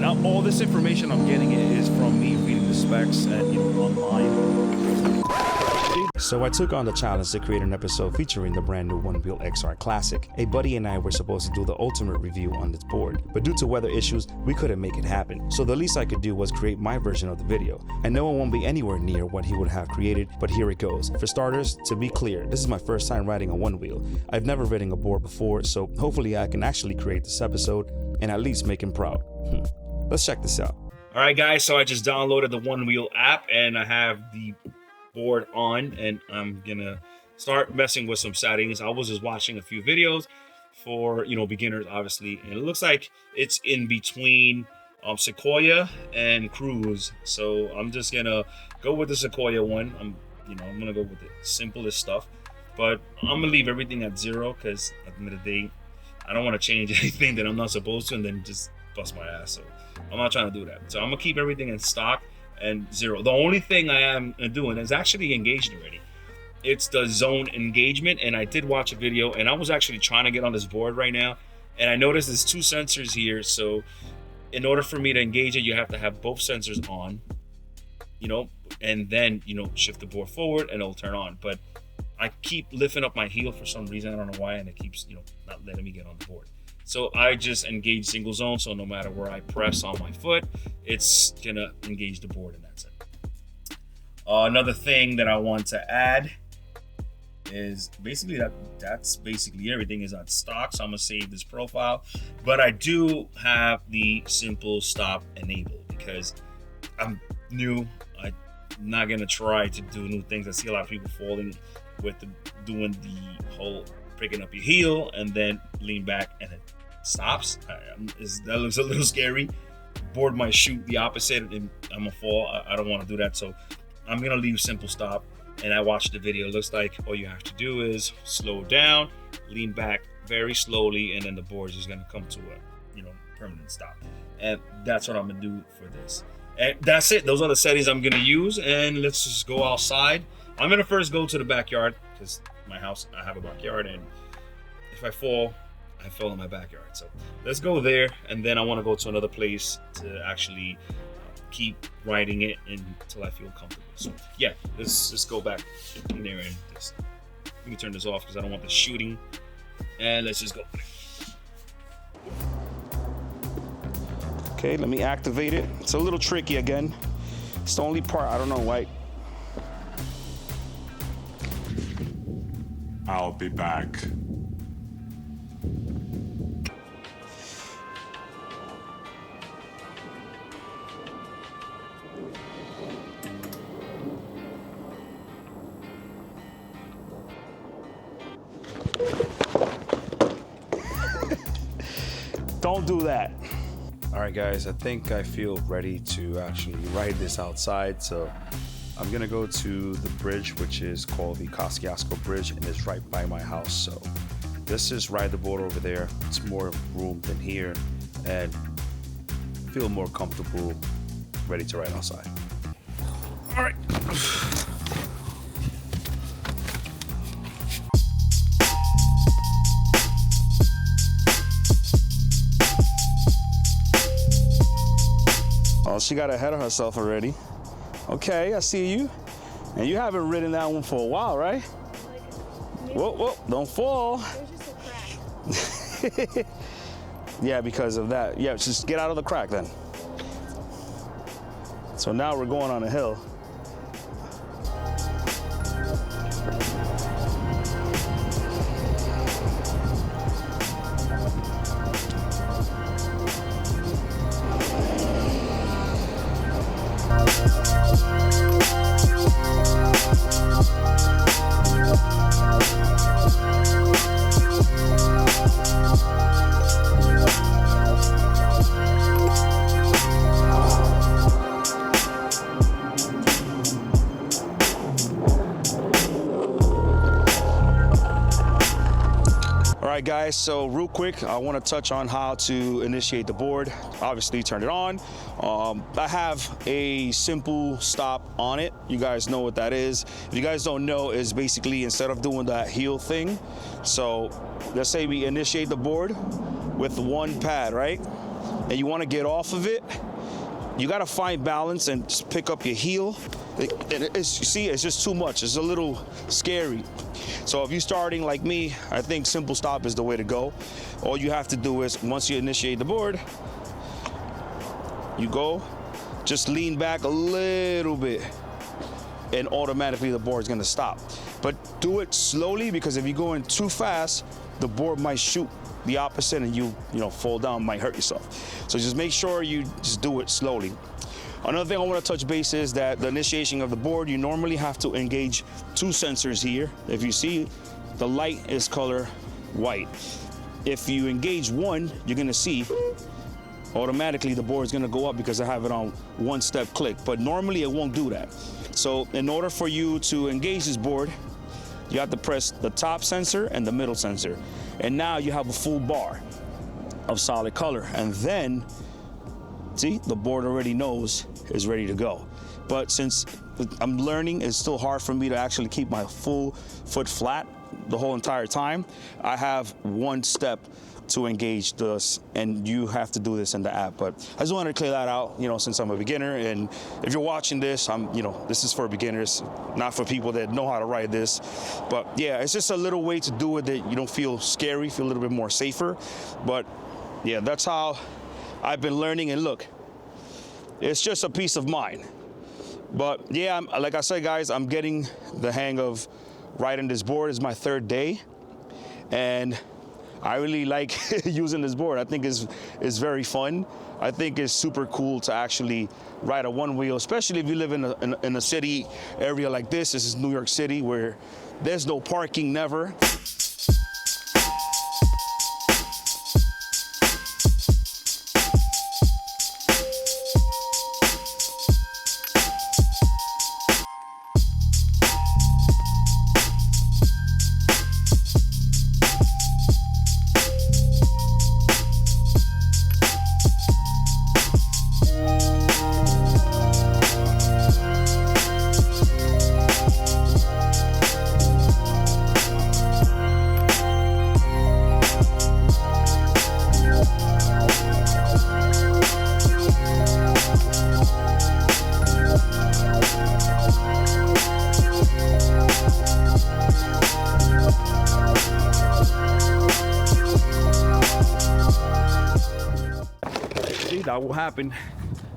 Now, all this information I'm getting is from me reading the specs and online. So I took on the challenge to create an episode featuring the brand new Onewheel XR Classic. A buddy and I were supposed to do the ultimate review on this board, but due to weather issues, we couldn't make it happen. So the least I could do was create my version of the video. And no one won't be anywhere near what he would have created, but here it goes. For starters, to be clear, this is my first time riding a Onewheel. I've never ridden a board before, so hopefully I can actually create this episode and at least make him proud. Let's check this out. All right, guys, so I just downloaded the Onewheel app and I have the board on, and I'm gonna start messing with some settings. I was just watching a few videos for beginners, obviously, and it looks like it's in between Sequoia and Cruise. So I'm just gonna go with the Sequoia one. I'm gonna go with the simplest stuff, but I'm gonna leave everything at 0 because at the end of the day, I don't want to change anything that I'm not supposed to and then just bust my ass. So I'm not trying to do that. So I'm gonna keep everything in stock and 0. The only thing I am doing is actually engaged already. It's the zone engagement, and I did watch a video, and I was actually trying to get on this board right now, and I noticed there's 2 sensors here. So in order for me to engage it, you have to have both sensors on, and then shift the board forward and it'll turn on. But I keep lifting up my heel for some reason. I don't know why, and it keeps not letting me get on the board. So I just engage single zone, so no matter where I press on my foot, it's gonna engage the board, and that's it. Another thing that I want to add is basically that's basically everything is on stock, so I'm gonna save this profile. But I do have the simple stop enabled because I'm new. I'm not gonna try to do new things. I see a lot of people falling with doing the whole picking up your heel and then lean back and it stops. That looks a little scary. Board might shoot the opposite and I'm gonna fall. I don't want to do that, so I'm gonna leave simple stop. And I watched the video. It looks like all you have to do is slow down, lean back very slowly, and then the board is just gonna come to a permanent stop. And that's what I'm gonna do for this. And that's it. Those are the settings I'm gonna use. And let's just go outside. I'm gonna first go to the backyard because my house, I have a backyard, and if I fall in my backyard. So let's go there, and then I want to go to another place to actually keep riding it until I feel comfortable. So yeah, let's just go back in there and just let me turn this off because I don't want the shooting. And let's just go. Okay, let me activate it. It's a little tricky again. It's the only part I don't know why. I'll be back. Don't do that. All right, guys, I think I feel ready to actually ride this outside. So I'm gonna go to the bridge, which is called the Kosciuszko Bridge, and it's right by my house. So let's just ride the board over there. It's more room than here, and feel more comfortable, ready to ride outside. All right. Oh, she got ahead of herself already. Okay, I see you. And you haven't ridden that one for a while, right? Whoa, don't fall. There's just a crack. Yeah, because of that. Yeah, just get out of the crack then. So now we're going on a hill. All right, guys, so real quick, I want to touch on how to initiate the board. Obviously, turn it on. I have a simple stop on it. You guys know what that is. If you guys don't know, it's basically instead of doing that heel thing. So let's say we initiate the board with one pad, right? and you want to get off of it, you got to find balance and just pick up your heel. You see, it's just too much. It's a little scary. So if you're starting like me, I think simple stop is the way to go. All you have to do is, once you initiate the board, you go, just lean back a little bit, and automatically the board's gonna stop. But do it slowly, because if you're going too fast, the board might shoot the opposite and you fall down, might hurt yourself. So just make sure you just do it slowly. Another thing I want to touch base is that the initiation of the board, you normally have to engage 2 sensors here. If you see, the light is color white. If you engage one, you're gonna see automatically the board is gonna go up because I have it on 1-step click, but normally it won't do that. So in order for you to engage this board, you have to press the top sensor and the middle sensor. And now you have a full bar of solid color. And then, see, the board already knows it's ready to go. But since I'm learning, it's still hard for me to actually keep my full foot flat the whole entire time. I have 1 step to engage this, and you have to do this in the app. But I just wanted to clear that out, since I'm a beginner. And if you're watching this, this is for beginners, not for people that know how to ride this. But yeah, it's just a little way to do it that you don't feel scary, feel a little bit more safer. But yeah, that's how I've been learning. And look, it's just a peace of mind. But yeah, like I said, guys, I'm getting the hang of riding this board. It's my 3rd day, and I really like using this board. I think it's very fun. I think it's super cool to actually ride a one wheel, especially if you live in a city area like this. This is New York City, where there's no parking, never. That will happen.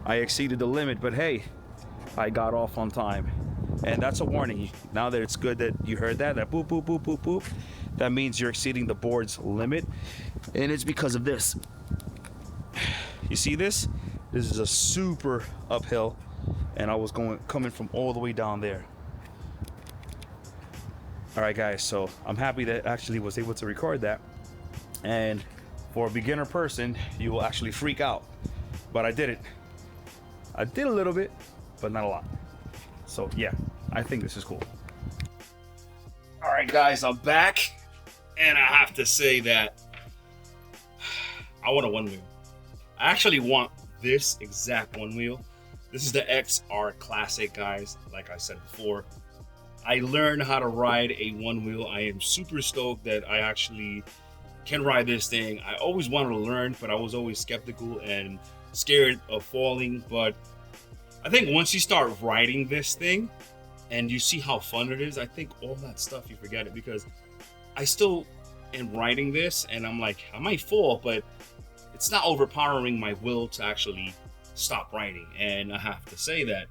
I exceeded the limit, but hey, I got off on time. And that's a warning. Now that it's good that you heard that boop, boop, boop, boop, boop, that means you're exceeding the board's limit. And it's because of this. You see this? This is a super uphill, and I was coming from all the way down there. All right, guys, so I'm happy that actually was able to record that. And for a beginner person, you will actually freak out. But I did it. I did a little bit, but not a lot. So yeah, I think this is cool. All right, guys, I'm back, and I have to say that I want a one wheel. I actually want this exact one wheel. This is the XR Classic, guys. Like I said before, I learned how to ride a one wheel. I am super stoked that I actually can ride this thing. I always wanted to learn, but I was always skeptical and scared of falling. But I think once you start riding this thing and you see how fun it is, I think all that stuff, you forget it, because I still am riding this and I'm like, I might fall, but it's not overpowering my will to actually stop riding. And I have to say that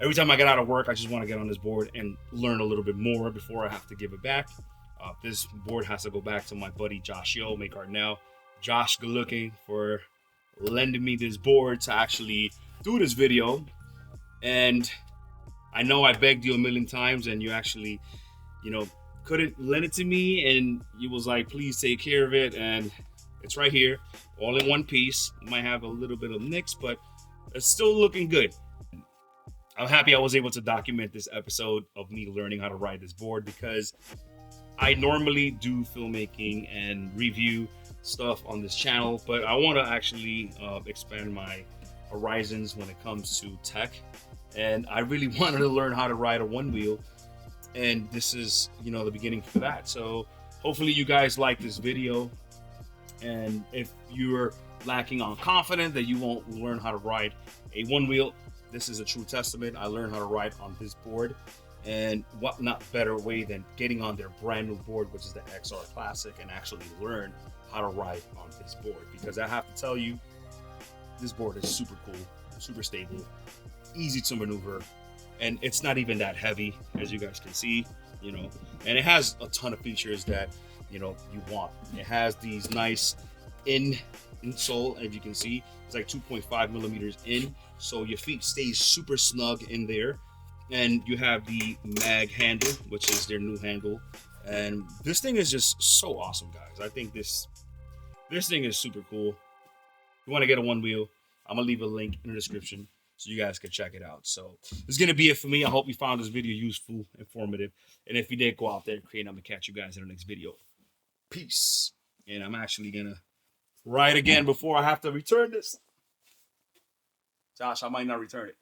every time I get out of work, I just want to get on this board and learn a little bit more before I have to give it back. This board has to go back to my buddy Josh Yo, Make Art Now. Josh, good looking, for lending me this board to actually do this video. And I know I begged you a million times, and you actually, couldn't lend it to me, and you was like, please take care of it. And it's right here, all in one piece. It might have a little bit of nicks, but it's still looking good. I'm happy I was able to document this episode of me learning how to ride this board, because I normally do filmmaking and review stuff on this channel, but I want to actually expand my horizons when it comes to tech. And I really wanted to learn how to ride a one wheel, and this is, the beginning for that. So hopefully you guys like this video. And if you're lacking on confidence, that you won't learn how to ride a one wheel. This is a true testament. I learned how to ride on this board, and what not better way than getting on their brand new board, which is the XR Classic, and actually learn how to ride on this board. Because I have to tell you, this board is super cool, super stable, easy to maneuver, and it's not even that heavy, as you guys can see, you know, and it has a ton of features that, you know, you want. It has these nice insole, as you can see, it's like 2.5 millimeters in, so your feet stay super snug in there. And you have the mag handle, which is their new handle, and this thing is just so awesome, guys. I think this thing is super cool. If you want to get a one wheel, I'm gonna leave a link in the description so you guys can check it out. So this is gonna be it for me. I hope you found this video useful, informative, and if you did, go out there and create. I'm gonna catch you guys in the next video. Peace. And I'm actually gonna ride again before I have to return this. Josh, I might not return it.